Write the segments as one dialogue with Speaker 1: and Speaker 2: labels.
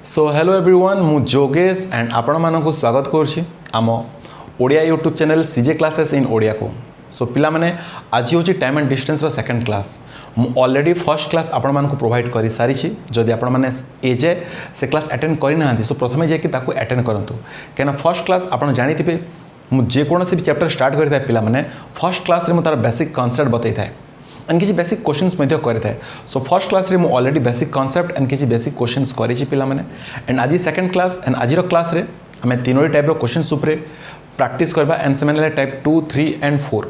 Speaker 1: So hello everyone मु जोगेश and आपण मानक स्वागत करुच्ची आम Odia YouTube channel CJ classes in Odia को। सो पिला माने आज हूँ time and distance second class मु ऑलरेडी फर्स्ट क्लास आपण मानक प्रोवाइड कर सारी जदि आपण माने एजे से क्लास अटेंड करना सो प्रथमे जाकि अटेंड करूँ कहीं फर्स्ट क्लास आप जानी मु जेकोसी भी चैप्टर स्टार्ट करता है पिला माने फर्स्ट क्लास रे मु तार बेसिक कॉन्सेप्ट बतई था एंड किसी बेसिक क्वेश्चंस करता है। सो फर्स्ट क्लास रे मु ऑलरेडी बेसिक कॉन्सेप्ट एंड किसी बेसिक क्वेश्चंस करी पिला माने एंड आज सेकंड क्लास एंड आज क्लास रे आम तीनों टाइप क्वेश्चंस उपरे प्रैक्टिस करबा एंड से टाइप 2, 3 एंड 4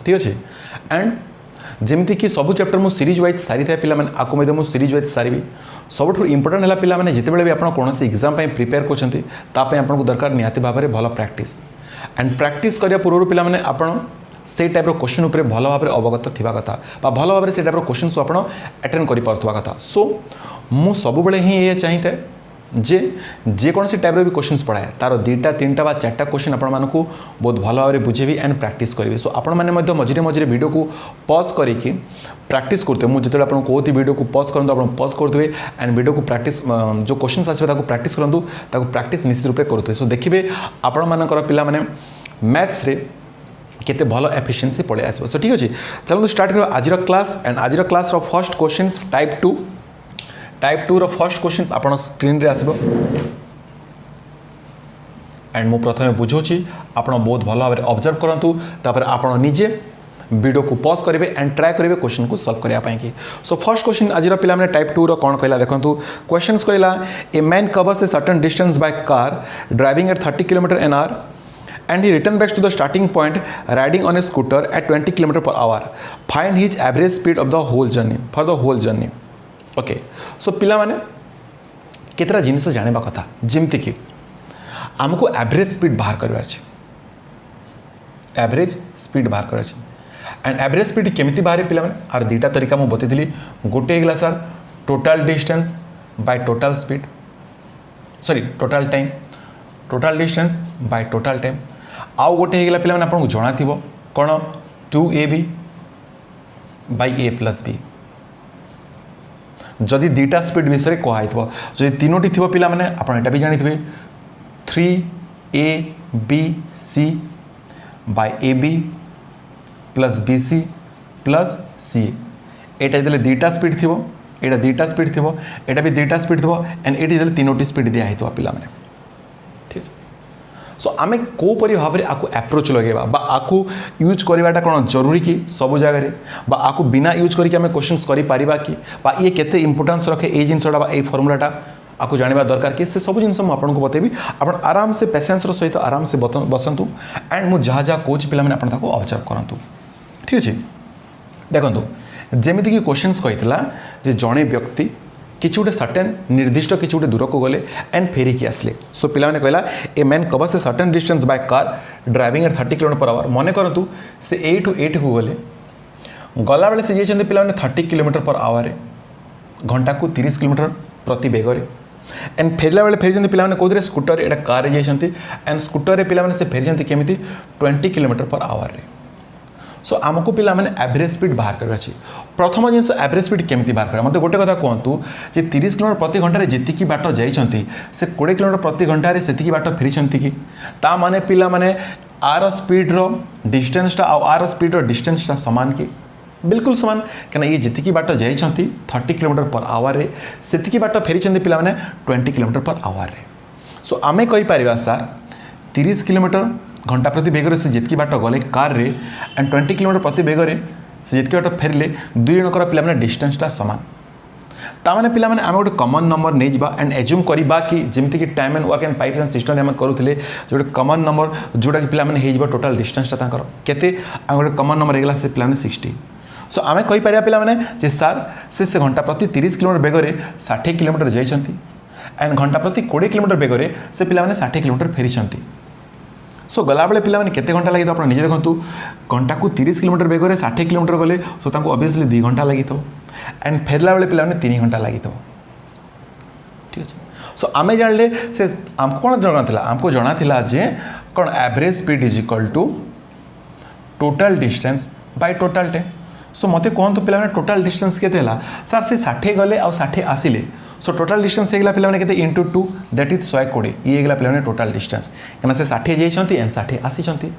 Speaker 1: ठीक अच्छे। एंड जमती कि सब चैप्टर मु सीरीज वाइज सारी था पिला माने आको मध्य मु सीरीज वाइज सारी सबुठ इंपोर्टेंट है पिला माने जितेबाला भी आप कौन एग्जाम प्रिपेयर कर आपको दरकार निहाती भाव में भल प्रैक्टिस एंड प्रैक्टिस करने पूर्व पिला माने आपण से टाइप क्वेश्चन उपर भल भाव अवगत थिबा कथा भल भाव से टाइप क्वेश्चन आप अटेंड कर पारथुवा कथा। सो मु सब बेले ही ये चाहिए जे जेकोसी टाइप भी क्वेश्चंस पढ़ाए तार 2टा 3टा 4टा क्वेश्चन आपण मानकु बहुत भल भाव बुझेबी एंड प्रैक्टिस करी। सो आपण माने मध्य मझिरे मझिरे वीडियो को पॉज करके प्रैक्टिस करते मुझे जो आपको कहती वीडियो को पॉज करूँ आप पॉज करुवे एंड वीडियो को प्रैक्टिस जो क्वेश्चन आसो प्रैक्टिस करूँ प्रैक्टिस निश्चित रूप करुवे। सो देखिए आपण मानकर पिला माने मैथ्स रे केते भल एफिशिएंसी पळे आसबो। सो ठीक अछि चलନ୍ତୁ स्टार्ट करबा आज क्लास एंड आज class row first questions type 2 row first questions आपण स्क्रीन रे आसबो एंड मु प्रथमे बुझौछि आपण बहुत भल भाबरे ऑब्जर्व करंतु तापर आपण निजे वीडियो को पॉज करेंगे एंड ट्राई करेंगे क्वेश्चन को सॉल्व करने की। सो फर्स्ट क्वेश्चन आज पिला माने टाइप 2 रो कौन कहला देखंतु क्वेश्चंस कहला a man covers a certain distance by car driving eight 30 km/h and he returned back to the starting point riding on a scooter at 20 km/h. Find his average speed of the whole journey for the whole journey. Okay, so पिला माने केतरा जिनिस जानिबा कथा जेमति कि हमको average speed बाहर करबार छै average speed बाहर करबार छै एंड एवरेज स्पीड केमिति बाहर पिला माने आर 2टा तरीका मु बतैथिली गोटे हेगला sir total distance by total speed sorry total time total distance by total time आउ गोटे हेगला पिला माने आपको जणा थिबो कोन 2ab bye a plus b जदि 2टा स्पीड विषय कहइथबो जदि तीनोटी थिबो पिला माने आपण एटा भी जानि थिबे 3abc by ab plus bc plus ca एटा देले 2टा स्पीड थिबो एटा 2टा स्पीड थिबो एटा भी 2टा स्पीड थिबो एंड एटी देले तीनोटी स्पीड दिया हेतु पिला माने ठीक। सो आमे को परि भाबरे आकु अप्रोच लगेबा बा आकु यूज करवाटा कोन जरूरी कि सब जगह बा आकु बिना यूज करके आमे क्वेश्चंस करि पारिबा कि बा ये केते इंपोर्टेंस रखे ए जिनसडा बा ए फार्मूलाटा आपको जानवा दरकार कि से सब जिनस आपको बतेबी आप आराम से पेशेंस सहित आराम से बसंतु एंड मु जहाँ जहाँ कौच पिला माने आपन ताको ऑब्जर्व करंतु ठीक अछि। देखंतु जेमिति कि क्वेश्चंस कहितला जे जणे व्यक्ति किछि गोटे सर्टेन निर्दिष्ट किछि गोटे दूर को गले एंड फेरिकी आसले। सो पिला माने कहला a man covers a certain distance by car driving eight 30 km/h मने करंतु से ए टू एट को गले गला बेले से जेचंते पिला माने 30 km/h रे घंटा को 30 km प्रति बेग रे एंड फेरला बेले फेरी पिला माने कोदरे स्कूटर एटा कार रे जाइछंती एंड स्कूटर रे पिला माने से फेरी केमिति 20 km/h रे। सो आमको पिला माने एवरेज स्पीड बाहर करबा छी। प्रथम जिनस एवरेज स्पीड केमिति बाहर करबा मते गोटे कथा कहंतु जे 30 km प्रति घंटा रे जेतिकी बाट जाइछंती से 20 km प्रति घंटा रे सेतिकी बाट फेरिछंती कि ता माने पिला माने आर स्पीड रो डिस्टेंस टा आ आर स्पीड रो डिस्टेंस टा समान कि बिल्कुल समान कना ये जितकी बाट जाइछंती 30 km/h रे सेतिकी बाट फेरिछंती पिला माने 20 km/h रे। सो आमे कहि परिबा सर 30 km घंटा प्रति बेग रे से जितकी बाट गले कार रे एंड 20 km प्रति बेग रे से जितकी बाट फेरले दुई जनकर पिला माने डिस्टेंस टा समान ता माने पिला माने आमे गोटे कॉमन नंबर नै जिबा एंड एज्यूम करिबा कि जेमति कि time and work and pipes and system हम करूथिले जोटे कॉमन नंबर जोटा कि पिला माने हे जिबा टोटल डिस्टेंस टा तांकर केते आ गोटे कॉमन नंबर हेगला से पिला माने 60। सो आमे कहि परिया पिला माने जे सर से घंटा प्रति 30 km बेग रे 60 km जाइछंती एंड घंटा प्रति 20 km बेग रे से पिला माने 60 km फेरिछंती। सो गला बेले पिला माने केते घंटा लागि आपण निजे देखंतु घंटा को 30 km बेग रे 60 km गले सो तांको ऑब्वियसली 2 घंटा लागि तो एंड फेरला बेले पिला माने 3 घंटा लागि तो ठीक अछि। सो आमे जानले से हमको कोन जणा थिला जे कोन average speed is equal to total distance by total time so मते कहतु पे टोटाल डिस्टेंस केते हला सर से 60 गले आ 60 आसिले सो टोटाल डिस्टेंस हेगला पे केते इंटू 2 दैट इज 120 ये हेगला पे टोटाल डिस्टेंस कना से 60 जाइछंती एंड 60 आसीछंती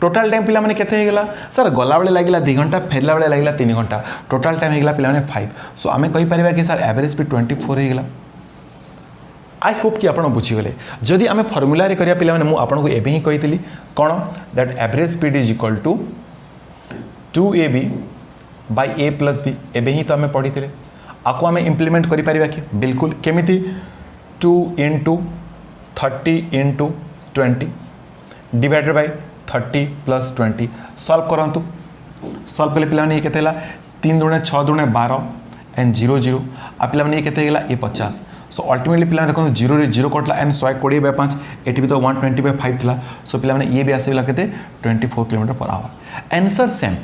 Speaker 1: टोटाल टाइम पे केते हेगला सर गला बेले लागिला 2 घंटा फेरला बेले लागिला 3 घंटा टोटाल टाइम हेगला पे 5 सो आमे कहि परिबा कि सर एवरेज स्पीड 24 हेगला आई होप कि आप बुझीगले जदि आम फर्मुला करिया पिला माने मु आपन को एबे ही कहितली कोन that average speed is equal to 2ab bye a plus b एबे ही तो आम पढ़ी थे आपको आम इम्प्लीमेंट करि परिबा कि बिल्कुल केमिति 2 into 30 into 20 divided by 30 plus 20 solve करंतु सॉल्व कले पिला माने केते हला 3 दूने 6 दूने 12 एंड 0 0 आ पिला माने केते हेगला ए 50 सो अल्टिमेटली पिला देखो 0 रे 0 कटला एंड 120/5 एटी भी तो 120/5 थिला सो पिला माने ये भी आसेला केते 24 kilometre per our answer same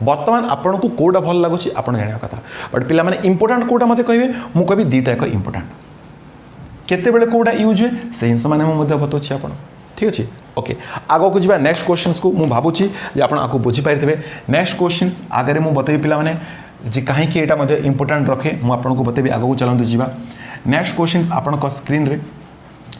Speaker 1: वर्तमान आपन को कोडा भल लागुची आपन जानिया कथा बट पिला माने इंपोर्टेंट कोडा मते कहबे मु कहबी दीटा एक इंपोर्टेंट केते बेले कोडा यूज हुए से हिंस माने मु मते बतोछि आपन ठीक अछि ओके आगो को जिबा नेक्स्ट क्वेश्चंस को मु भाबुची जे आपन आको बुझी पाइथबे नेक्स्ट क्वेश्चंस आगरे मु बतेबी पिला माने जे कहीं कि एटा मते इंपोर्टेंट रखे मु आपन को बतेबी आगो को चलंतु जिबा नेक्स्ट क्वेश्चंस आपन को स्क्रीन रे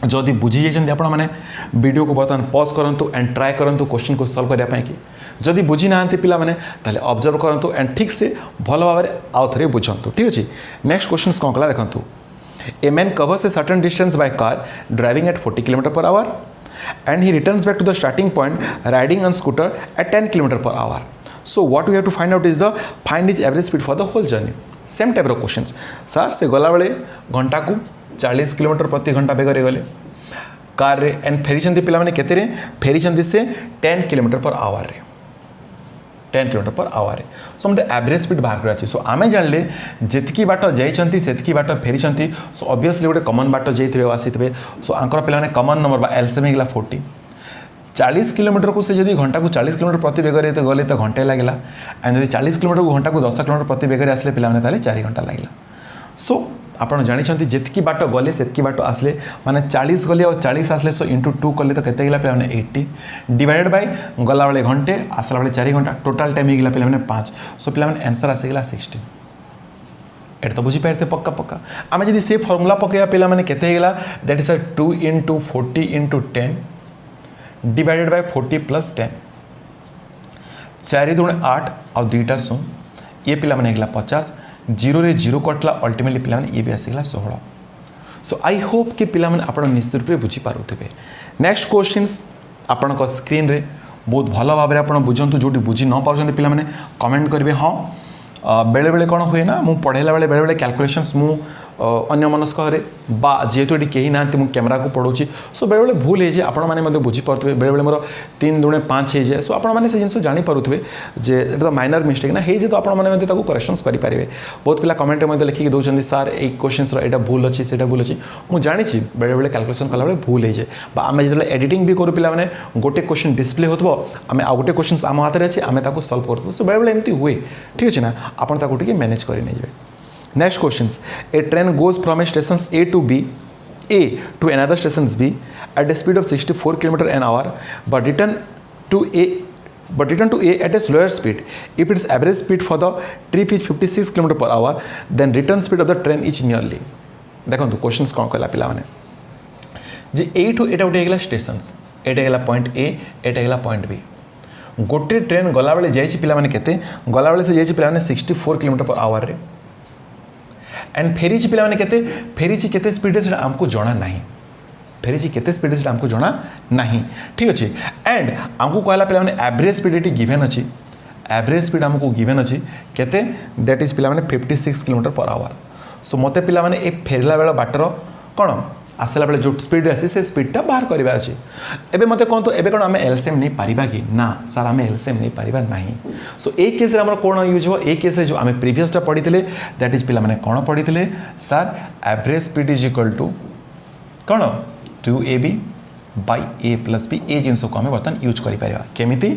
Speaker 1: जदि बुझी जाइछन्ती आपण माने वीडियो को बर्तमान पॉज करंतु एंड ट्राई करंतु क्वेश्चन को सॉल्व करिया पई कि जदि बुझी नांती पिला माने ताले ऑब्जर्व करंतु एंड ठीक से भलो भाबरे आउ थरे बुझंतु ठीक अछि नेक्स्ट क्वेश्चंस कोन कला देखंतु a man covers a certain distance by car driving eight 40 km/h and he returns back to the starting point riding on scooter at 10 km/h so what we have to find out is the find his average speed for the whole journey same type questions sir से गला बेले घंटा को 40 kilometre प्रति घंटा bag रे गले car रे एंड फेरी पिला माने केते रे फेरी से 10 km/h रे 10 km/h रे सो मते एवरेज स्पीड बाहर करा सो आमे जानले जेतकी बाट जाइछंती सेतकी बाट फेरीछंती सो ऑब्वियसली गोटे कॉमन बाट जाइथिबे आसीथिबे सो आंकर पिला माने कॉमन नंबर बा एलसीएम हेगला 40 40 किलोमीटर को से जदि घंटा को 40 किलोमीटर प्रति बेग रे गले तो घंटे लागला एंड जदि 40 किलोमीटर को घंटा को 10 किलोमीटर प्रति बेग रे आसले पिला माने ताले 4 घंटा लागला सो आपण जानिछंती जेतकी बाट गले सेतकी बाट आसले माने 40 गले और 40 आसले सो इंटू 2 कले तो केते गेला पिला माने 80 डिवाइडेड बाय गला वाले घंटे आसला वाले 4 घंटा टोटल टाइम हेगला पिला माने 5 सो पिला माने आंसर आसेगला 16 एट तो बुझी पाइते पक्का पक्का आमे जदि से फार्मूला पकेया पिला माने केते हेगला that is 2 into 40 into 10 divided by 40 plus 10 4 दूने 8 और 2टा 100 ये पिला माने हेगला 50 0 रे 0 कटला अल्टिमेटली पिला माने ये भी आसेगला 16 सो आई होप कि पिला माने आपण निश्चित रूप से बुझी पारुथिबे नेक्स्ट क्वेश्चंस आपण को स्क्रीन रे बहुत भलो भाबरे आपण बुझंतु जोटी बुझी न पाउछन्ते पिला माने कमेंट करिवे हां बेले बेले कौन हुए ना मु पढ़ेला बेले बेले कैलकुलेशंस मु अन्य मनस्क बा जेहेतु ये कहीं ना मुझे कैमेरा को पढ़ाऊँ सो बेले बेले भूल हो आपण मैंने बुझीपे बेले बेले मोर 3 दूने 5 हो जाए सो आपण मैंने से जिन जापे जे तो माइनर मिस्टेक ना हो तो आपको करेक्शंस करेंगे बहुत पिला कमेंट में लिखिक दौरान सार ये क्वेश्चन रहा भूल अच्छी से भूल अच्छी मुझे जानी बेले बेले कैलकुलेशन कला बेले भूल हो जाए आम जो एडिटिंग भी करूँ पे गोटे क्वेश्चन डिस्प्ले हो आम आउ गोटे क्वेश्चन आम हाथ में अच्छे आम सल्व कर सो बेले बेले एमती हुए ठीक अच्छे ना आपको मैनेज कर next questions a train goes from a station A to B A to another station B at a speed of 64 km/h but return to A at a slower speed if its average speed for the trip is 56 km/h then return speed of the train is nearly देखो questions कौन कहला पिला माने जे ए to एटा उठे गेला stations एटा गेला point A एटा गेला point B गोटे ट्रेन गला बेले जाइछि पिला माने केते गला बेले से जाइछि पिला माने 64 km/h रे एंड फेरी पिला माने केते फेरी केते स्पीड से हमको जाना नहीं फेरी केते स्पीड से हमको जाना नहीं ठीक अच्छे एंड हमको कहला पिला माने एवरेज स्पीड ये गिवन अच्छी एवरेज स्पीड हमको गिवन अच्छी केते दैट इज पिला माने 56 km/h सो मते पिला माने ए फेरला बेला बाटर कौन आसला बेले जो स्पीड आसी से स्पीडटा बाहर करवा अच्छे एबे मते कहूँ तो एबे कौन आम एलसीएम नहीं पारिबा कि ना सर आम एलसीएम नहीं पारिबा नहीं सो ए केस रे कौन यूज हो ए केस जो आम प्रीवियसटा पढ़ी दैट इज पिला माने कौन पढ़ी sir average speed is equal to कौन 2ab bye a plus b ए जिनस को आम बर्तमान यूज करिपारिबा केमिति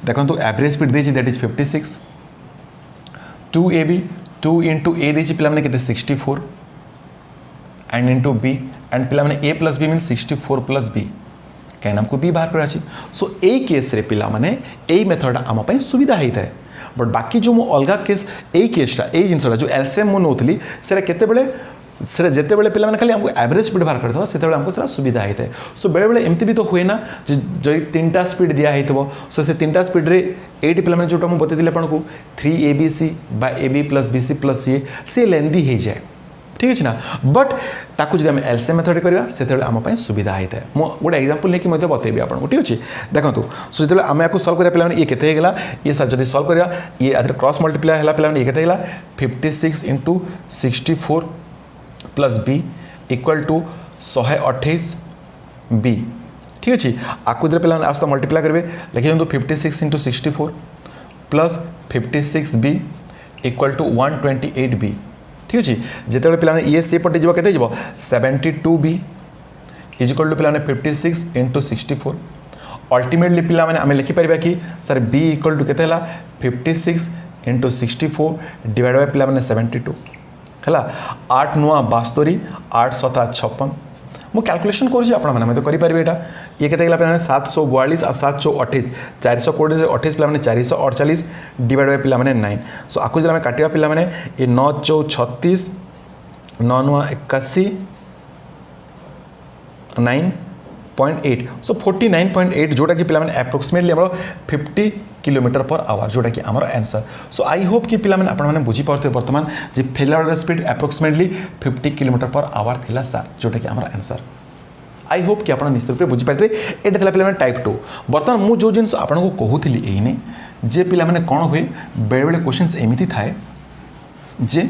Speaker 1: देखंतु एवरेज स्पीड देछि that is 56 2ab 2 into a देछि पिला माने केते 64 एंड इंटू बी एंड पिला माने a plus B mean 64 plus B कहीं हमको बी बाहर करा सो ए केस रे पिला माने ए मेथड आम सुविधा होता है बट बाकी जो अलग केस यही केसटा यही जिनसा जो एलसीएम मुझे नौली से से जिते बड़े पे खाली हमको एवरेज स्पीड बाहर करते से हमको सुविधा होता है। सो बेले बेले एमती भी तो हुए ना जो 3टा स्पीड दिखाई सो से 3टा स्पीड रे एटी पे जोटा मुझे बतई आपको 3ABC by AB plus BC plus CA सी लेंदी हो जाए ठीक अच्छे ना बट ताकू जब एलसीएम मेथड करवा से आम सुविधा होता है। मुझे गोटे एग्जांपल लेकिन बतेबी आपको ठीक अच्छे देखो सो जो आम आपको सल्व करा पे ये केते गला ये सर जब सल्व करवा ये आधे क्रॉस मल्टीप्लाई है पे ये केते गला 56 × 64 plus B equal to 128 B ठीक अच्छे आपको जो पे आस मल्टीप्लाई करेंगे लिखि दिखाँ 56 × 64 plus 56 B equal to 128 B ठीक अच्छे जिते पे ये सी पटे जो के 72 B इज इक्वल टू पे 56 × 64 अल्टीमेटली पे आम लिखिपर कि सर B इक्वल टू के 56 × 64 डिवाइड बाय पे 72 है 8 नुआ 72 8 7 56 मु कैलकुलेशन करें तो करेंगे यहाँ ये के 742 और 728 420 28 पे 448 डिवाइड बाय पे 9 सो आपको जब आम काटा पे ये 9 4 36 9 नुआ 81 9.8 सो 49.8 जोटा कि पे एप्रोक्सीमेटली 50 किलोमीटर पर आवर जोटा कि आमर आंसर। सो आई होप कि पे आपने बुझीपे बर्तमान जे फेलार speed approximately 50 kilometre per hour थिला सर जोटा कि आमर आंसर। आई होप कि आप निश्चित रूप से बुझीपारे यहाँ पे टाइप 2 बर्तमान मुझे जो जिन आपको कहूली यही जे पे कौन हुए बेले बेले क्वेश्चन एमती थाए जे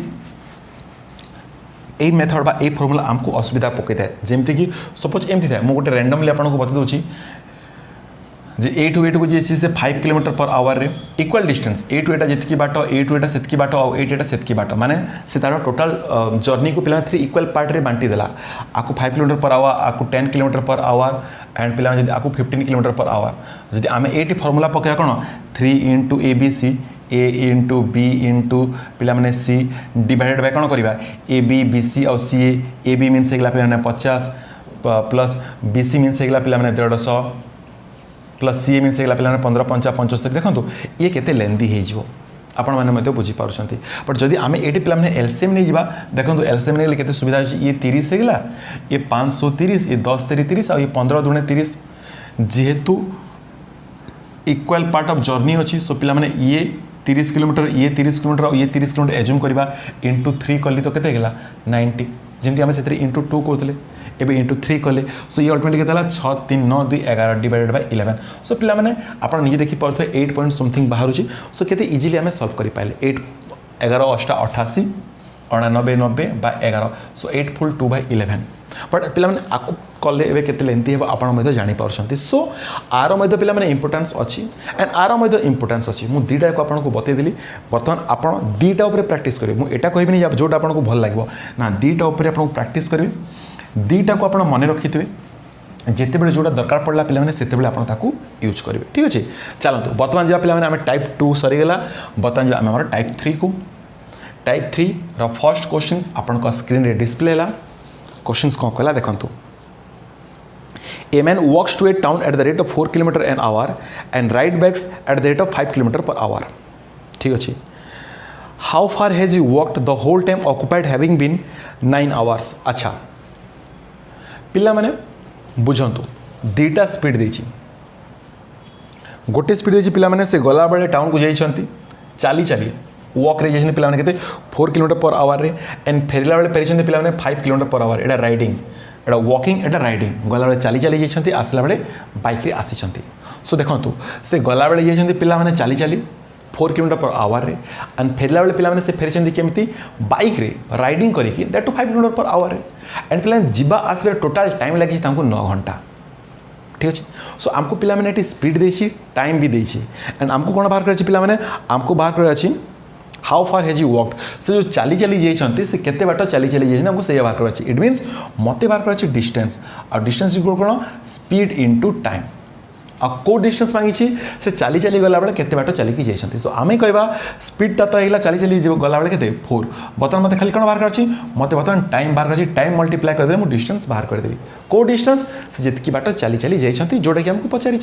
Speaker 1: यही मेथड बा यही फर्मुला आमको असुविधा पकई थाए जमती कि सपोज एमती थाए मुझे गोटे रैंडमली आपको बता दूसरी जे ए टू को जी से 5 किलोमीटर पर आवर रे इक्वल डिस्टेंस ए टू एटा जितकी बाट ए टू एटा सेतकी बाट और ए टू एटा सेतकी बाट माने से तार टोटल जर्नी को पे 3 इक्वल पार्ट रे बांटी देला आपको 5 किलोमीटर पर आवर आपको 10 किलोमीटर पर आवर एंड पे जब आपको 15 किलोमीटर पर आवर जब आम ये फर्मुला पकड़ा कौन 3 × ABC A × B × पे C डिवाइडेड बाय कौन करवा AB BC और CA AB मीन्स होगा पे 50 प्लस BC मीन्स होगा पे 150 प्लस CA मीन्स होगा पे 15 50 75 देखो ये केते लेंदी हो आपण मैंने बुझीपार बट जदि आम ये पे एलसीएम नहीं जा देखो एलसीएम नहीं केते सुविधा अच्छी ये 30 होगा ये 530 ये 10 3 30 और ये 15 दूने 30 जेहेतु इक्वल पार्ट ऑफ जर्नी अच्छी सो पे ये 30 किलोमीटर ये 30 किलोमीटर और ये 30 किलोमीटर एज्यूम करवा इंटू 3 कली तो केते गला 90 जमी आम से इंटू 2 करते एबे इंटू 3 कले सो ये अल्टिमेटली केते 6 3 9 2 11 डिवाइडेड बाय 11 सो पिला माने आपण निजे देखि पड़थो 8 पॉइंट समथिंग बाहर छी सो केते इजीली आम सॉल्व करि पाइले 8 11 8 88 99 90 by 11 so 8 full 2 by 11 but पिला माने आकु कले एबे केते लेंथी हेबो आपण मते जानि पारछंती सो आरो मते पिला माने इंपोर्टेंस अछि एंड आरो मते इंपोर्टेंस अछि मु दीटा को आपण को बतै देली वर्तमान आपण दीटा ऊपर प्रैक्टिस करिवे मु एटा कहबी नै जोटा आपण को भल लागबो ना दीटा ऊपर आपण प्रैक्टिस करिवे दीटा को आपण मने रखिथिबे जिते बड़े जोटा दरकार पड़ला पिला माने सेते बड़े आपण ताकू यूज करिवे ठीक अछि चलंतु वर्तमान जे पिला माने हम टाइप 2 सरी गेला वर्तमान जे हमर टाइप 3 को टाइप 3 रो फर्स्ट क्वेश्चंस आपण को स्क्रीन रे डिस्प्ले ला क्वेश्चंस को कहला देखंतु A man walks to a town at the rate of 4 km an hour and ride backs at the rate of 5 km per hour ठीक अछि how far has he walked the whole time occupied having been 9 hours अच्छा पिला माने बुझंतु दीटा speed देछि गोटे speed देछि पिला माने से गला बेले टाउन को जाइछंती चाली चाली वॉक रे जाइछंती पिला माने केते 4 km per hour रे एंड फेरिला बेले पेरिछंती पिला माने 5 km per hour एटा राइडिंग एटा वॉकिंग एटा राइडिंग गला बेले चाली चाली जाइछंती आसला बेले बाइक रे आसीछंती सो देखंतु से गला बेले जाइछंती पिला माने चाली चाली 4 km per hour रे एंड फेरिला बेले पिला माने से फेरिछंती केमती बाइक रे राइडिंग करिकि that to 5 km per hour रे एंड पिला जिबा आसबे टोटल टाइम लागि तांको 9 घंटा ठीक अछि सो आमको पिला माने एटी स्पीड देछि टाइम भी देछि एंड आमको कोन बाहर करछि पिला माने आमको बाहर कर अछि how far has you walked से जो चाली चाली जाइछंती से केते बाटा चाली चाली जाइछंती हमको से बाहर कर अछि इट मींस मते बाहर कर अछि डिस्टेंस और डिस्टेंस इक्वल कोन स्पीड इनटू टाइम आ को डिस्टेंस मांगी से चाली चाली गला बेले केते बाटा चाली की जाइछंती सो आमे कहबा स्पीड ता तो हेला चाली चाली गला बेले केते 4 बतन मते खाली कोन बाहर कर अछि मते बतन टाइम बाहर कर अछि टाइम मल्टीप्लाई कर दे मु डिस्टेंस बाहर कर देबी को डिस्टेंस से जितकी बाटा चाली चाली जाइछंती जोडा कि हमको पचारि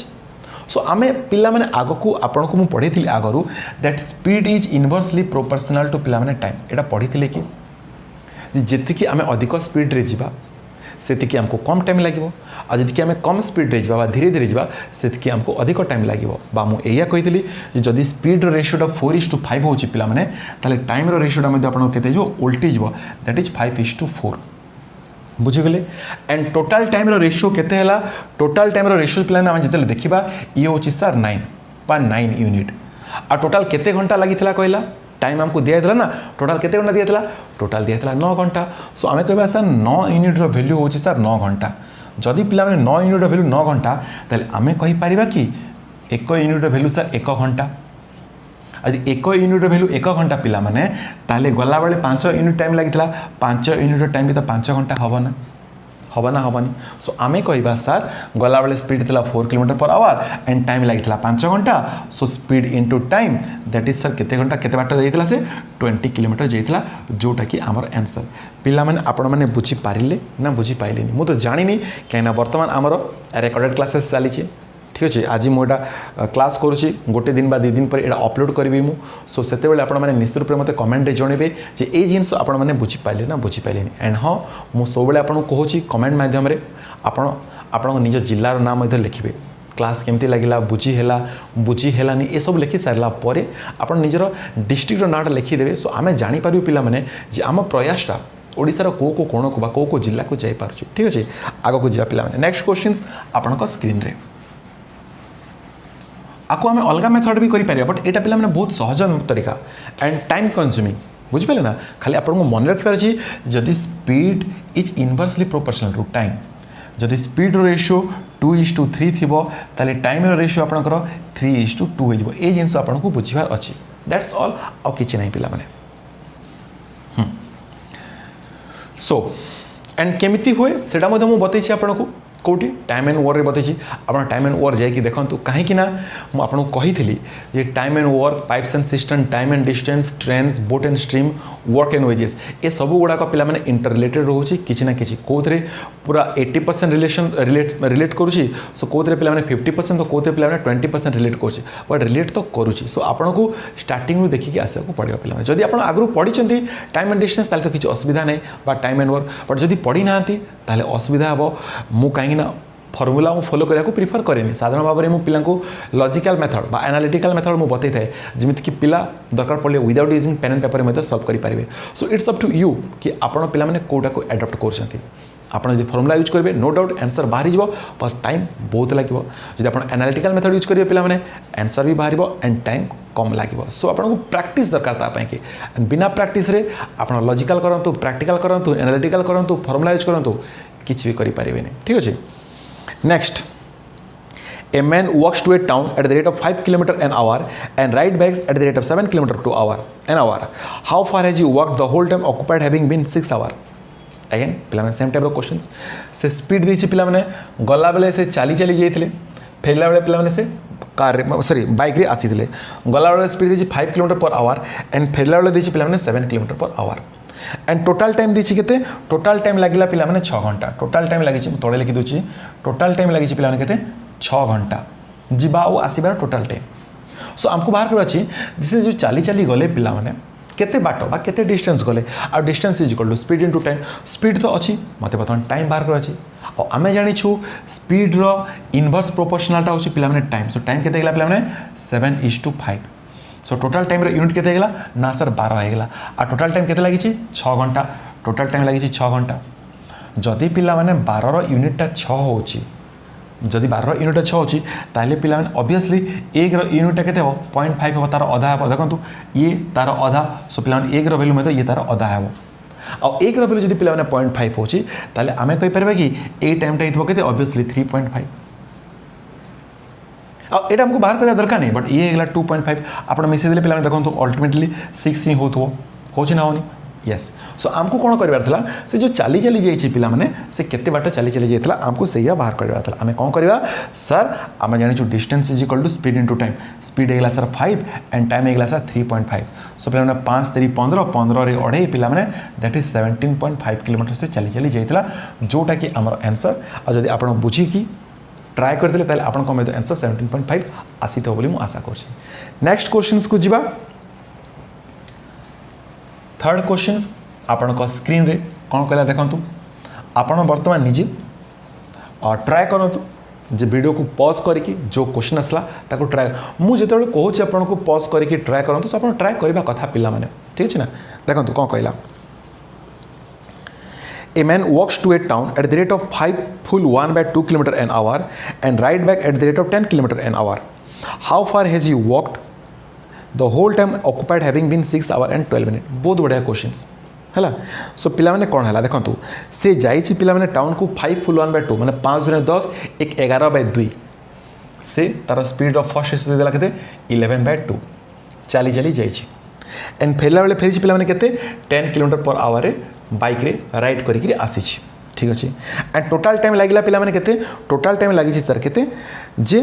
Speaker 1: सो आमे पिला माने आगो को आपन को मु पढ़ी थी आगरु that speed is inversely proportional to पिला माने टाइम एटा पढ़ी थी कि जेति कि आमे अधिक स्पीड रे जिबा सेति कि हमको कम टाइम लागिवो आ जदि कि आमे कम स्पीड रे जिबा धीरे धीरे जिबा सेति कि हमको अधिक टाइम लागिवो बा मु एया कहितली जे जदि स्पीड रो रेशियो 4:5 होची पिला माने ताले टाइम रो रेशियो मध्ये आपन केते जिवो उल्टी जिवो दैट इज 5:4 बुझीगले एंड टोटल टाइम रो रेशियो केते हला टोटल टाइम रो रेशियो प्लान हम जते देखिबा ये होची सर 9 यूनिट आ टोटल केते घंटा लागितला कहला टाइम हमको दिया था ना टोटल केते घंटा दिया था टोटल दिया था 9 घंटा सो आमे कहबा सर 9 यूनिट रो वैल्यू होची सर 9 घंटा जदि पिला माने 9 यूनिट रो वैल्यू 9 घंटा ताले आमे कहि परिबा कि 1 यूनिट रो वैल्यू सर 1 घंटा यदि 1 यूनिट रो वैल्यू 1 घंटा पिला माने ताले गला बेले 5 यूनिट टाइम लागितला 5 यूनिट रो टाइम भी तो 5 घंटा हबना हबनी सो आमे कहबा सर गला बेले स्पीड थिला 4 km/h एंड टाइम लागितला 5 घंटा so speed into time that is sir केते घंटा केते बाट जाइतला से 20 km जाइतला जोटा कि हमर आंसर पिला माने आपण माने बुझी पारिले ना बुझी पाइलेनी मु तो जानिनी कैना वर्तमान हमर रिकॉर्डेड क्लासेस चली छी ठीक अच्छे आज मुझा क्लास करुँची गोटे दिन बा 2 दिन पर यहाँ अपलोड करी मु सो से आपने निश्चित रूप मत कमेंट जनइबे जे ये जिनस आपने बुझीपारे ना बुझीपारे एंड हाँ मुझे सब आपको कहूँ कमेंट मध्यम आपण निज जिलार नाम लिखे क्लास केमती लगिला बुझी हेलानी ये सब लिखि सारा पर आप निजर डिस्ट्रिक्ट नाटा लिखिदेवे सो आम जापर पिला माने जे आम प्रयासटा ओडिशार को कोण को को जिला को जापर ठीक अच्छे आग को जा पिला नेक्स्ट क्वेश्चन आपण स्क्रीन रे आपको आम अलग मेथड भी करें बट यहाँ पे बहुत सहज तरीका एंड टाइम कंज्यूमिंग बुझिपारे ना खाली आपको मन रखिबार अछि जदि speed is inversely proportional to time जदि स्पीड रेशियो 2:3 थिबो ताले टाइम रेशियो आपनकर 3:2 हो जिवो ए जिंस आपनको बुझिबार अछि दैट्स ऑल आ किछि नै पिला माने सो एंड केमिति होए सेटा मधे मु बतैछि आपनको कौटी टाइम एंड वॉर रे बतैछि आपण टाइम एंड वॉर जाई कि देखंतु काहे कि ना मु आपन कहिथिली जे time and work pipes and cistern time and distance trains boat and stream work and wages ए सब गुडा को पिला माने इंटर रिलेटेड रहउछि किछि ना किछि कोथरे पूरा 80% रिलेशन रिलेट करूछि सो कोथरे पिला माने 50% तो कोथरे पिला माने 20% रिलेट करूछि बट रिलेट तो करूछि सो आपन को स्टार्टिंग रू देखि कि आसे को पड़ियो पिला माने जदि आपन आगरु पढिचंती टाइम एंड डिस्टेंस ताले तो किछि असुविधा नै बा टाइम एंड वॉर बट जदि पढि नांती ताले असुविधा हबो मु काहे ना फॉर्मूला मु फॉलो करिया को प्रिफर करेनी साधारण भाव में मु पिला को लॉजिकल मेथड बा एनालिटिकल मेथड मु बतई थाए जेमिति कि पिला दरकार पड़े without using pen and paper में सॉल्व करि पारिबे so it's up to you कि आपण पिला माने कोटा को एडॉप्ट करछंती आपण यदि फॉर्मूला यूज करेंगे नो डाउट आंसर बाहरी जीवो पर टाइम बहुत लागिवो जदि आपण एनालिटिकल मेथड यूज करेंगे पिला माने आंसर भी बाहरिबो एंड टाइम कम लागिवो सो आपण को प्रैक्टिस दरकार ता पय कि बिना प्रैक्टिस रे आपण लॉजिकल करंतु प्रैक्टिकल करंतु एनालिटिकल करंतु फॉर्मूला यूज करंतु किछि भी करि पारिबेनी ठीक अछि Next, a man walks to a town at the rate of 5 km an hour and rides back at the rate of 7 km an hour. How far has he walked the whole time occupied having been 6 hours? Again, पिला same type questions से speed दी पिला गला बेले से चली चली जाइए फेरला बेले पिला से कार सॉरी बाइक रे आसी गला बेले स्पीड दी 5 km/h एंड फेरला बेले दी पिला 7 km/h एंड टोटाल टाइम दी केते टोटाल टाइम लगिला पिला माने 6 घंटा टोटाल टाइम लगी तले लिखि दूची टोटाल टाइम लगी पिला माने केते 6 घंटा जीवा और आसीबार टोटाल टाइम सो हमको बाहर करबा छी जिसे जो चाली चाली गले पिला माने केते बाट बा केते डिस्टेंस गले आ distance is equal to speed into time speed तो अछि मते बतन टाइम बाहर करबा छी और आमे जानि छु स्पीड रो इनवर्स प्रोपोर्शनलटा होछि पिला माने टाइम सो टाइम केते गेला पिला माने 7:5 सो टोटाल टाइम यूनिट केते गेला ना सर 12 हो गला आ टोटाल टाइम केते लागि 6 घंटा टोटाल टाइम लागि 6 घंटा जदि पिला माने 12 रो यूनिटटा 6 होची जदि 12 रो यूनिटटा 6 होची ताले पिला माने ऑब्वियसली 1 रो यूनिटटा केते हो 0.5 हो तार आधा हो देखंतु ये तार आधा सो पिला माने 1 रो वैल्यू में तो ये तार आधा हो और 1 रो वैल्यू जदि पिला माने 0.5 होची ताले आमे कहि परबे कि ए टाइमटा हितबो केते ऑब्वियसली 3.5 और ये हमको बाहर करने दरकार नहीं बट ये 2.5 आप मिसे देले पे देखो अल्टिमेटली 6 ही हो ना होनी यस सो आमको कौन करार से जो चाली चाली जाइए पिला माने से केते बाट चाली चाली जाइए आमको सैया बाहर करार आम कौन करवा सर आम जानी distance is equal to speed into time speed होगा सर 5 एंड टाइम होगा सर 3.5 सो पे 5 3 15 15 रे अढ़े पिला माने दैट इज 17.5 किलोमीटर से चाली चाली जाइए जोटा कि आमर आंसर और जदि आप बुझिकी ट्राए करते ताले आपण कम आंसर 17.5 आसी थो बोली मु आशा करछि। नेक्स्ट क्वेश्चंस को जीवा। थर्ड क्वेश्चंस आपण को स्क्रीन रे कोन कहला देखंतु। आपण वर्तमान निजे और ट्राए करंतु जे वीडियो को पॉज करके जो क्वेश्चन आसला ताको ट्राए मु जेते कहूँ आपन को पॉज करके ट्राए करंतु आप ट्राए करबा कथा पिला माने ठीक है ना। देखंतु कोन कहला A man walks to a town at the rate of 5 full 1/2 km an hour and ride back at the rate of 10 km an hour. How far has he walked? The whole time occupied having been 6 hours and 12 minutes. बहुत बढ़िया questions है। सो पिला माने कौन है देखो से जाइए पिला माने टाउन को 5 full 1/2 माने 5 × 10 एक 11/2 से तार स्पीड ऑफ फर्स्ट देला केते 11/2 चली चली जाइए एंड फेरला बेले फेरी पिला माने केते 10 km/h रे बाइक रे राइड करिक आसी ठीक अच्छे। एंड टोटाल टाइम लगिला पिला माने केते टोटाल टाइम लगी सर केते जे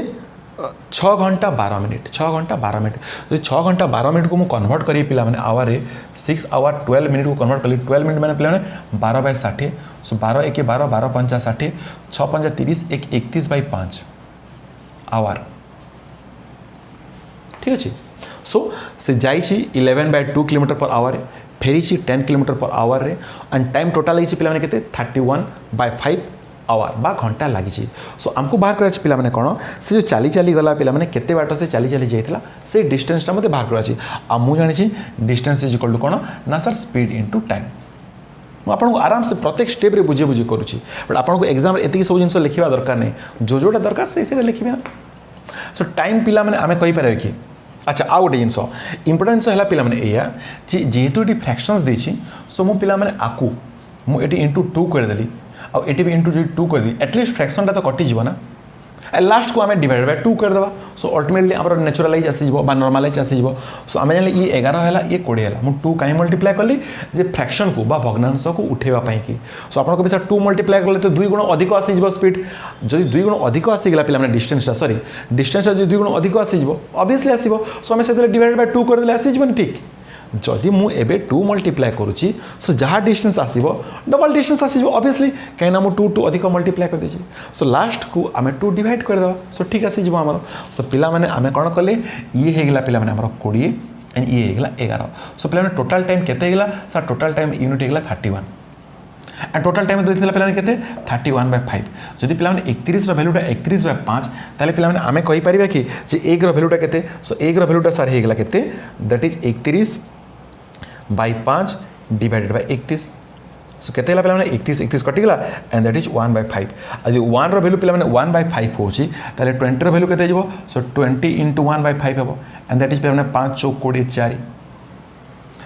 Speaker 1: 6 घंटा 12 मिनिट 6 घंटा 12 मिनिट जो 6 घंटा 12 मिनिट को मु कन्वर्ट करी पिला माने आवर रे 6 आवर 12 मिनिट को कन्वर्ट करी 12 मिनिट माने पिला माने 12/60 सो 12 × 1 = 12 12 × 5 = 60 6 × 5 = 30 1 31/5 आवर ठीक अच्छे। सो से जाइए 11/2 km/h फेरी 10 km/h रे एंड टाइम टोटाल लगी पिला माने केते 31/5 आवर बा घंटा लगी। सो आमको बाहर कर पिला माने कोन से जो चली चली गला पिला माने केते बाट से चली चली जाइतला से डिस्टेंस ता मते बाहर कर आ मु जानि छी डिस्टेंस इज इक्वल टू कोन ना सर स्पीड इनटू टाइम। मु आपन को आराम से प्रत्येक स्टेप रे बुझे बुझे करूची बट आपन को एग्जाम एति सब जिंस लिखिबा दरकार नै जो जोटा दरकार से लिखिबे ना। सो टाइम पिला माने आमे कहि पारे कि अच्छा आउ गोटे जिनस इंपोर्टेंस है पिला माने एया जेहेतु ये फ्रैक्शंस देछि सो मु पिला माने आकु मु एटी इंटू 2 करदेली आ एटी भी इंटू 2 कर दी एटलिस्ट फ्रैक्शन तो कटि जीव ना लास्ट को आम डिवाइड बाय 2 करदे। सो अल्टिमेटली आम नेचुरालाइज आसीज नॉर्मलाइज आसीज। सो आम जान ये 11 है ये 20 है मुझे 2 कहीं मल्टीप्लाई कली जे फ्रैक्शन को बा भग्नांश को उठेवाई कि। सो आप विषय 2 मल्टीप्लाई कले तो 2 गुण अधिक आसीज स्पीड जदि 2 गुण अधिक आसीगला पे डिस्टेंस सॉरी डिस्टेंस जो 2 गुण अधिक आसीज ऑब्वियसली आसो। सो आम से डिवाइड बाय 2 करदे आसीजन ठीक। जदि मु एबे 2 मल्टीप्लाई करुच्ची सो जहाँ डिस्टेंस आसीबो डबल डिस्टेंस आसीबो ऑब्वियसली कहीं मु 2 अधिक मल्टीप्लाई कर देछि। सो लास्ट को आमे 2 डिवाइड कर देबा सो ठीक आसी जीवो हमर। सो पिला माने आमे कोन कले ये हेगला पिला माने हमर 20 एंड ये हेगला 11। सो पिला माने टोटल टाइम केते हेगला सर टोटल टाइम यूनिट हेगला 31 एंड टोटल टाइम देथिला पिला माने केते 31/5। जदि पिला माने 31 रो वैल्यूटा 31/5 ताले पिला माने आमे कहि परिबा कि जे 1 रो वैल्यूटा केते। सो 1 रो वैल्यूटा सर हेगला केते दैट इज 31/5 डिवाइडेड बाय 31। सो केते पे 31 कटिगला एंड दैट इज 1/5। यदि 1 रो वैल्यू पे 1/5 होची ताले 20 रो वैल्यू केते जीवो सो 20 × 1/5 हेबो एंड दैट इज पे 5 × 4 = 4।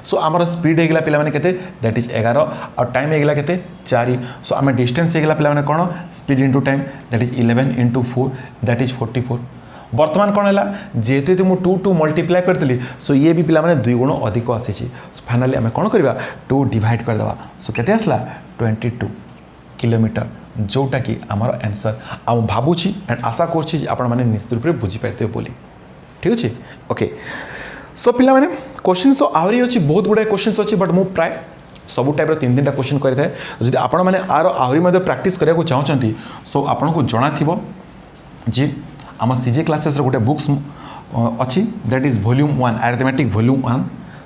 Speaker 1: सो आमर स्पीड हेगला पे केते दैट इज 11 और टाइम हेगला केते 4। सो आम डिस्टेंस हेगला पे कोन speed into time that is 11 × 4 that is 44। वर्तमान कौन है जेहेतु मुझे 2 मल्टीप्लाई करती सो ये भी पिला 2 गुण अधिक आसी। सो फाइनाली आम कौन करवा 2 डिवाइड करदे। सो केते आसला 22 किलोमीटर जोटा कि आमर आंसर आ भावुची एंड आशा करछि आपण माने निश्चित रूप से बुझीपारे बोली ठीक अच्छे ओके। सो पिला माने क्वेश्चंस तो आहरी अच्छी बहुत गुड़ाए क्वेश्चंस अच्छी बट मु प्राय सब टाइप 3-3टा क्वेश्चन करें जदि आपण माने आर आहरी प्रैक्टिस करने चाहते सो आपन को जना थिबो जे आम सीजे क्लासेस गोटे बुक्स अच्छी that is volume 1 arithmetic volume 1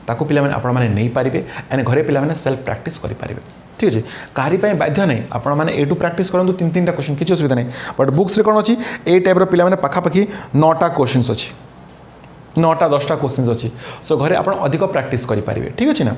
Speaker 1: ताको पिला माने आपण माने नहीं पारिबे एंड घरे पिला माने सेल्फ प्रैक्टिस करि पारिबे ठीक अच्छे। कहारी पे बाध्य नहीं आपण माने एटू प्रैक्टिस करंतु 3-3टा क्वेश्चन किसी असुविधा नहीं बट बुक्स रे कोन अच्छी ए टाइप रो पिला माने पाखापाखी 9टा क्वेश्चंस अच्छी 9टा 10टा क्वेश्चंस अच्छी। सो घरे आपण अधिक प्रैक्टिस करि पारिबे ठीक अच्छे ना।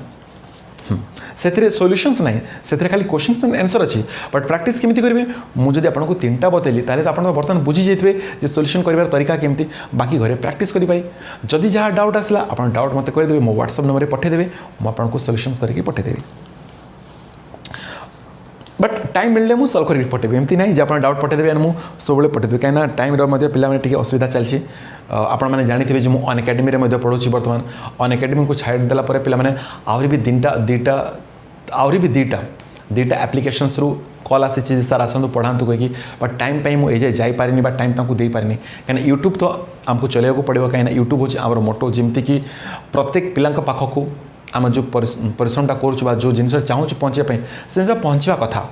Speaker 1: से सॉल्यूशंस नहीं से खाली क्वेश्चंस एंड आंसर अच्छी बट प्रैक्टिस केमिति करेंगे मुझे आपको 3टा बतैली ताले आप बर्तमान बुझी जाइए जे सॉल्यूशन करिवार तरीका केमती बाकी घरे प्रैक्टिस करि पाई। जदि जहाँ डाउट आसला आप डाउट मत करदेवे मो व्हाट्सएप नंबर पठेदेवे मुझे सॉल्यूशंस करके पठेदेवी बट टाइम मिलले मुझे सल्व करके पठेबी एमती ना आप डाउट पठेदेवे मुझे सब पठेदेवी कहीं टाइम पे असुविधा चलती आपण मैंने जानी जो मुझे अनएकाडेमी पढ़ुची बर्तमान अनएकाडेमी को छाड़देला पे आहरी भी दुईटा एप्लिकेशंस रु कॉल आसी सार आसतु पढ़ातु कहीं बट टाइम पे मुझे जापारे टाइम तक दे पारे कहीं यूट्यूब तो आमको चलैया पड़ो कहीं यूट्यूब हूँ आम मोटो जमती कि प्रत्येक पिला पाखक आम जो परिश्रमटा करुँ जो जिन चाहूँ पहुँचापी से जिन पहुँचा कथा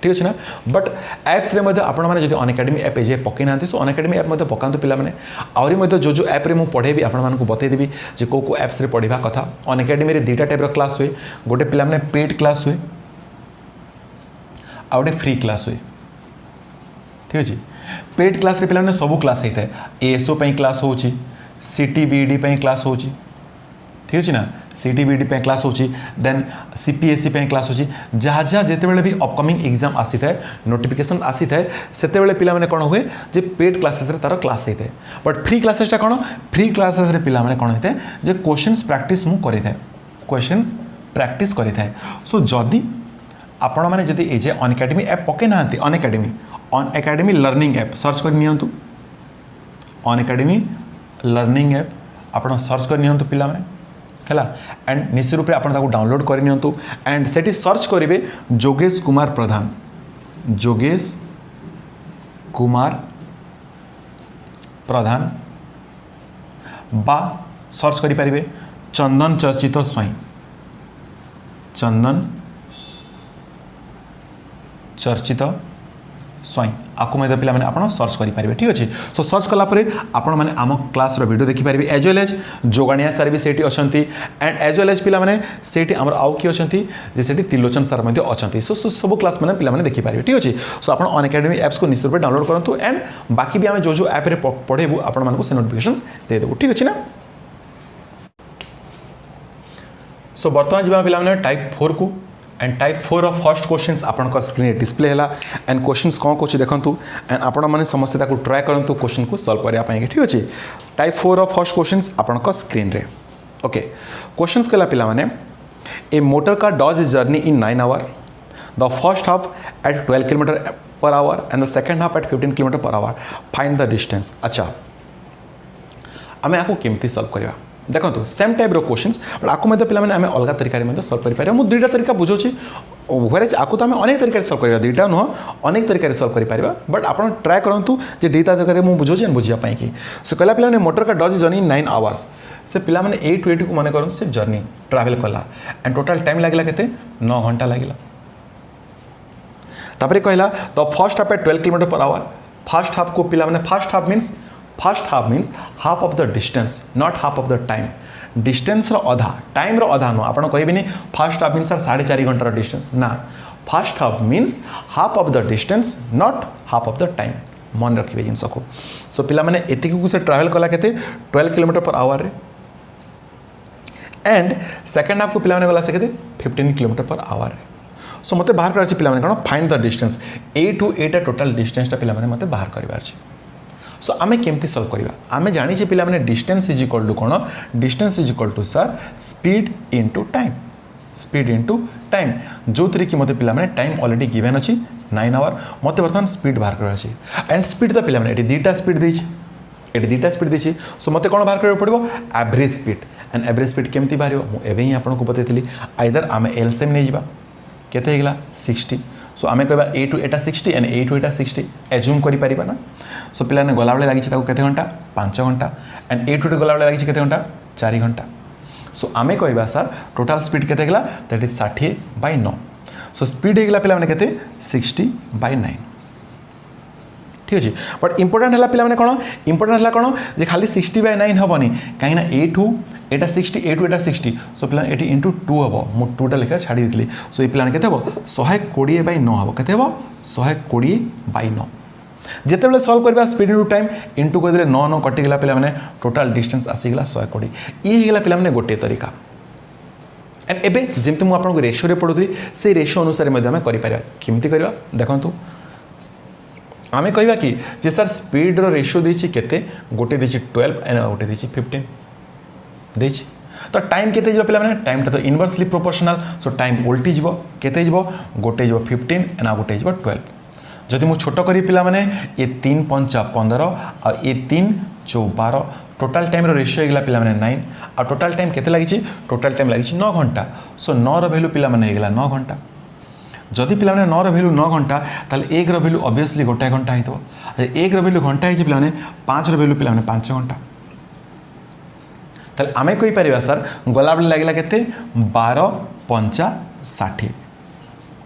Speaker 1: ठीक अच्छे ना बट एप्स आपण मैंने जो अनएकाडेमी ऐप एजे पकई ना सो अनएकाडेमी ऐप पकातु पे आहरी जो ऐप रे पढ़ेबी आपण बतईदेवी जे को एप्स रे पढ़ा कथा अनएकाडेमी दुईटा टाइप क्लास हुए गोटे पे पेड क्लास हुए आ गए फ्री क्लास हुए ठीक अच्छे पेड क्लास रे पे सब क्लास होता है एएसओ क्लास हो सीटीबीडी क्लास हो ठीक अच्छे ना सीटीबीडी क्लास होची देन सीपीएससी क्लास होची जहाँ जहाँ जिते भी अपकमिंग एग्जाम आसी थाए नोटिफिकेशन आसी थाए सेते बेले पिला माने कौन हुए जे पेड क्लासेस रे तार क्लास होता है बट फ्री क्लासेसटा कौन फ्री क्लासेस रे पिला माने कौन होता है जे क्वेश्चंस प्रैक्टिस मु करि थाए क्वेश्चंस प्रैक्टिस करि थाए सो जदी आपण माने जदी ए जे अनएकाडेमी ऐप पके नांती अनएकाडेमी लर्निंग ऐप सर्च कर नियंतु अनएकाडेमी लर्निंग ऐप आपण सर्च कर नियंतु पिला माने है एंड निश्चित रूप से आप डाउनलोड कर नियंतु एंड सेठी सर्च करेंगे जोगेश कुमार प्रधान जोगेश कुमार प्रधान बा सर्च करें चंदन चर्चित स्वाई चंदन चर्चित स्वाई आपको मैं पे आप सर्च करेंगे ठीक अच्छे सो सर्च कलापर आपण मैंने आम क्लास वीडियो देखिपारे एज वेल एज जोगाणिया सार भी सेठी अच्छा एंड एज वेल एज पे सेठी आमर आउ किए अच्छा से त्रिलोचन सार अच्छा सो सब क्लास मैंने पे देखिपारे ठीक अच्छे सो आप अनएकाडेमी एप्स को निश्चित रूप डाउनलोड करूँ एंड बाकी भी आम जो ऐप पढ़ेबू आपण से नोटिफिकेशन देदेबू ठीक अच्छे ना सो बर्तमान जब पे टाइप 4 को and type 4 of first questions आपण स्क्रीन डिस्प्ले है एंड क्वेश्चंस कौन कौन देखूँ एंड आपण मैंने समस्या को ट्राए करूँ क्वेश्चन को सॉल्व करने ठीक अच्छे टाइप 4 ऑफ फर्स्ट क्वेश्चंस आपण स्क्रीन रे ओके क्वेश्चंस कहला पिला माने a motor car does a journey in 9 hour the first half at 12 km/h and the second half at 15 km/h find the distance अच्छा आम आपको केमती सॉल्व करवा देखो सेम टाइप क्वेश्चंस बट आपको मैं पे आम अलग तरीके सॉल्व कर दुईटा तरीका बुझे व्हेरेज आपको तो आम अनेक तरीके सॉल्व करवा दुईटा नुह अनेक तरीके सॉल्व कर बट आप ट्राए करूँ जे दुईटा तरीके मुझे बुझे बुझापी कि सो कहला पे मोटर का डज जर्नी 9 आवर्स से पिला मैंने 8 to 8 को मन कर से जर्नी ट्रावेल कला एंड टोटाल टाइम लगे के 9 घंटा लगे तापर कहला the first half at 12 km/h first half को पिला मैंने first half means half of the distance not half of the time distance अधा टाइम अधा नुह आप कहबी फर्स्ट हाफ मीन्स सर 4.5 घंटार डिस्टेंस ना first half means half of the distance not half of the time मन रखिए जिनस को सो पिला मैंने एतिक को से ट्रावेल कला के 12 km/h एंड सेकेंड हाफ को पिला मैंने गला से 15 km/h सो मत बाहर करार पिला कौन find the distance A to एटा टोटाल डिस्टेंसटा पिला मैंने मत बाहर करार सो आमे केमती सॉल्व करवा आमे जानी पिला मैंने डिस्टेंस इज इक्वल टू कौन distance is equal to sir speed into time जो थी कि मत पिला मैंने टाइम ऑलरेडी गिवन अच्छी 9 आवर मत बर्तमान स्पीड बाहर करार एंड स्पीड तो पिला मैंने ये दुईटा स्पीड देती सो मत कौन बाहर करा पड़ो average speed and average speed केमती बाहर मुझे ही आपको बतई आइदर आम एलसीएम नहीं जावा केते 60 सो आम कह ए to Etah 60 and A to Etah 60 assume करें ना सो पे गला बेले लगी के घंटा 5 घंटा एंड ए टू गला बेले लगी के घंटा 4 घंटा सो आम कह सर टोटाल स्पीड के दैट इज 60/9 सो स्पीड होगा पे के 60/9 ठीक अच्छे बट इंपोर्टाट है पे कौन इंपोर्टाट है कौन जे खाली 60/9 हेनी कहीं ए टू एटा 60 ए टू एटा 60 सो पे ये इंटू 2 हम मुझे 2टा लिखा छाड़ी दी सो ये पे के 120/9 हम के 120/9 जिते सॉल्व करवा स्पीड इंटू टाइम इंटू कहते 9 कटिगला पे टोटाल डिस्टेंस आसीगला 120 ये होगा पे गोटे तरीका एंड एबे जमती मुझे रेशियो पढ़ुरी से रेशियो अनुसार केमती करवा देखूँ आमे कहवा कि जे सर स्पीड रो रेशियो देछि केते गोटे देछि 12 एंड गोटे देछि 15 देछि तो टाइम केते जिवो पिला माने टाइम तो इनवर्सली प्रोपोर्शनल सो टाइम उल्टी जिवो केते जिवो गोटे जिवो 15 एंड आ गोटे जिवो 12 जदि मु छोट करी पिला माने ये 3 5 15 आ ये 3 4 12 टोटाल टाइम रो रेशियो हेगला पिला माने 9 आ टोटाल टाइम केते लागिछि टोटाल टाइम लागिछि 9 घंटा सो 9 रो वैल्यू पिला माने हेगला 9 घंटा जदि पे 9 वैल्यू 9 घंटा ताले 1 वैल्यू ऑब्वियसली गोटे घंटा हो 1 वैल्यू घंटा है पे 5 वैल्यू पे 5 घंटा ताले आमे कहि परिबा सर गला बेले लागला केते 12 5 60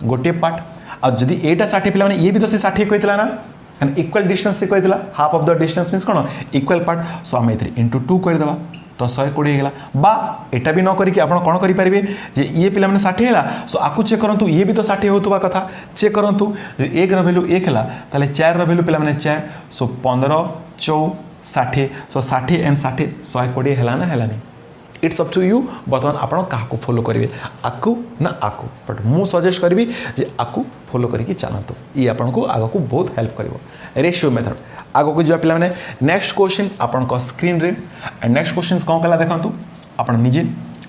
Speaker 1: गोटे पार्ट आदि एटा 60 पे ये भी तो से 60 कहला ना इक्वल डिस्टेंस से कहला half of the distance means कौन इक्वल पार्ट सो आम ए इंटू 2 करदेवा तो 120 होगा बा एटा भी न करके आप कौन करेंगे जे ये पे 60 है सो आपको चेक करूँ ये भी तो 60 होता कथा चेक करूँ एक रैल्यू 1 है 4 रैल्यू पे 4 सो 15 4 60 सो 60 एंड 60 120 है ना है इट्स अप टू यू बर्तमान आपड़ क्या फॉलो करेंगे आकु ना आकु बट मु सजेस्ट करी जे आकु फॉलो करके चलतु ये आपको आग को बहुत हेल्प कर रेशियो मेथड आग को जा पे नेक्स्ट क्वेश्चन आपण स्क्रीन रे एंड नेक्स्ट क्वेश्चन कौन कला देखु आप निजे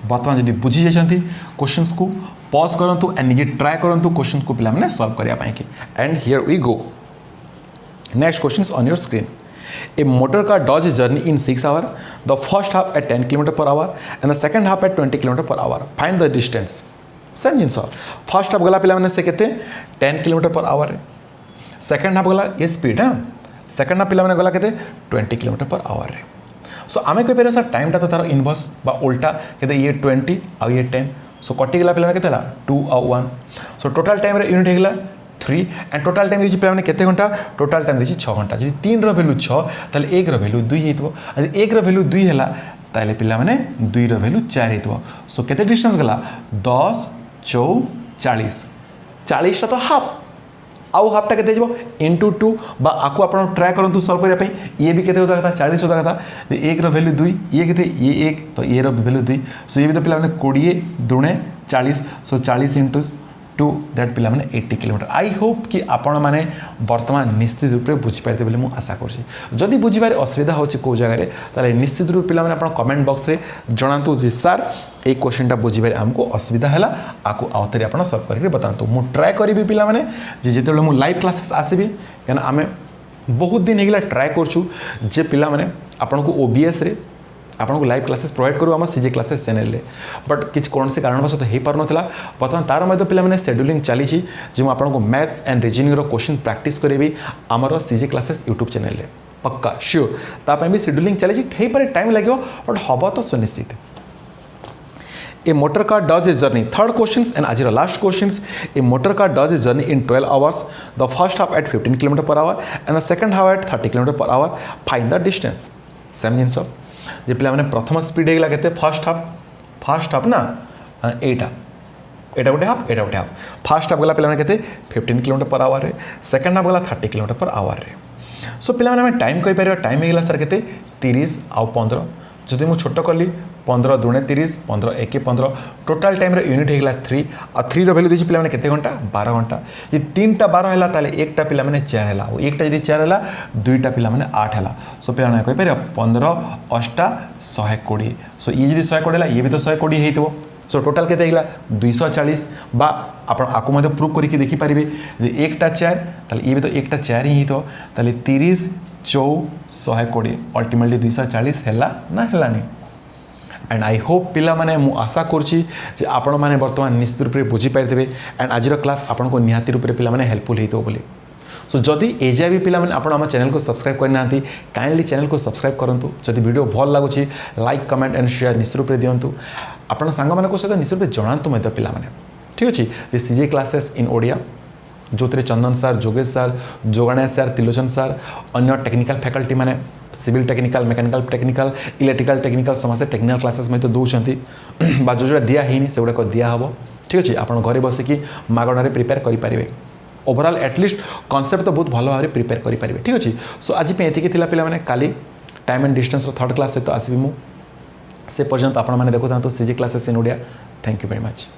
Speaker 1: बर्तमान जब बुझी जाती क्वेश्चन को पॉज करूँ एंड निजे ट्राए करूँ क्वेश्चन को पे सॉल्व करने and here we go next question on your screen A motor car does a journey in 6 hours. The first half at 10 km per hour and the second half at 20 km per hour. Find the distance. Same genus first half गला पे से केते 10 km per hour second half गला ये speed हाँ second half पे गला केते 20 km per hour सो आम कहीपर सर टाइमटा तो तार इनवर्स बा उल्टा केते ये 20 आउ ये 10 सो कटिगला पे केते 2 आउ 1 सो टोटल टाइम रे यूनिट होगा 3 एंड टोटल टाइम देखिए पे केते घंटा टोटल टाइम देखिए 6 घंटा जी 3 वैल्यू 6 ताले 1 वैल्यू 2 हो 1 वैल्यू 2 है ताले पिला माने 2 वैल्यू 4 हो सो केते डिस्टेंस गला 10 4 40 40 तो हाफ आउ हाफटा केते जबो इनटू 2 बा आकु आपण ट्राई करंतु सॉल्व करिया पई ये भी केते होता था 40 होता था 1 वैल्यू 2 ये केते ये 1 तो ये वैल्यू 2 सो ये भी तो पिला माने 20 दुणे 40 सो 40 इंटू 2 दैट पिला माने 80 किलोमीटर आई होप कि आपण माने वर्तमान निश्चित रूप से बुझीपारे बोले मुझे आशा करी बुझे असुविधा हो जगह ताले निश्चित रूप पिला माने आपण कमेंट बॉक्स रे जणातु जे सर ये क्वेश्चनटा बुझे आमको असुविधा है आपको आउथरे आप सॉल्व करके बतातु मु ट्राए करी पिला माने जे जेतेबेले मु लाइव क्लासेस आसीबी कहना आमे बहुत दिन होगा ट्राए करछु जे पिला माने आपण को ओबीएस रे आपको लाइव क्लासेस प्रोवाइड करूँ आम सीजे क्लासेस चैनल रे बट किसी कौन से कारणवश हो पार नाला बर्तमान तार मध्य पे शेड्यूलिंग चली जो आपको maths and reasoning question practice करेबी आमर सीजे क्लासेस यूट्यूब चैनल रे पक्का श्योर तापाई भी शेड्यूलिंग चली टाइम लगे बट हम तो सुनिश्चित A motor car does a journey. Third questions and आज last questions. A motor car does a journey in 12 hours. The first half at 15 km per hour and the second half at 30 km per hour. Find the distance. Same जिनस जे पे मैंने प्रथम speed होगा के fast half ना एटा एटा गोटे half एटा गोटे half fast half गला पे के 15 km per hour second half गला 30 km per hour सो पे टाइम कहीपर टाइम होगा सर के 30 आउ 15 जदि मुझे छोट कली 15 दुणे 30 15 1 15 टोटाल टाइम यूनिट होगा 3 आ 3 वैल्यू देखिए पे केते घंटा 12 घंटा ये 3टा 12 है ताले एकटा पे 4 है एकटा जब 4 है 2टा पे 8 है सो पे कहीपर 15 8 120 सो ये जब 120 है ये भी तो 120 हो सो टोटाल के 240 बा आप आपको प्रूव करके देखिपारे एकटा 4 ताले ये भी तो एकटा 4 ही तो ताले 30 4 120 अल्टीमेटली 240 है ना है एंड आई होप पिला माने मु आशा करछि जे आपण माने वर्तमान निश्चित रूप से बुझी पारिबे एंड आज क्लास आपण को निहाती रूप से पिला माने हेल्पफुल हेतो बोली सो जदि एजाय भी पिला माने आपण आम चैनल को सब्सक्राइब करना काइंडली चैनल को सब्सक्राइब करंतु जदि वीडियो भल लागुछि लाइक कमेंट एंड शेयर निश्चित रूप से दियंतु आपण सांग माने को सहित निश्चित रूप से जणांतु मते पिला माने ठीक अछि जे सीजे क्लासेस इन ओडिया जो चंदन सर जोगेश sir Jogana sir Trilochan sir अन्य टेक्निकल फैकल्टी माने civil technical mechanical technical electrical technical समस्त टेक्निकल क्लासेस में तो दौरान जो दिया ही से गुड़ाक दिहब ठीक अच्छे आप घरे बसिकी मागणारे प्रिपेयर करेंगे ओवरऑल एटलिस्ट कॉन्सेप्ट तो बहुत भल भाव में प्रिपेयर करेंगे ठीक अच्छे सो आज ये पे काली time and distance third class सहित आसबि से पर्यंत आपण मैंने देखुता CJ classes in Odia thank you very much.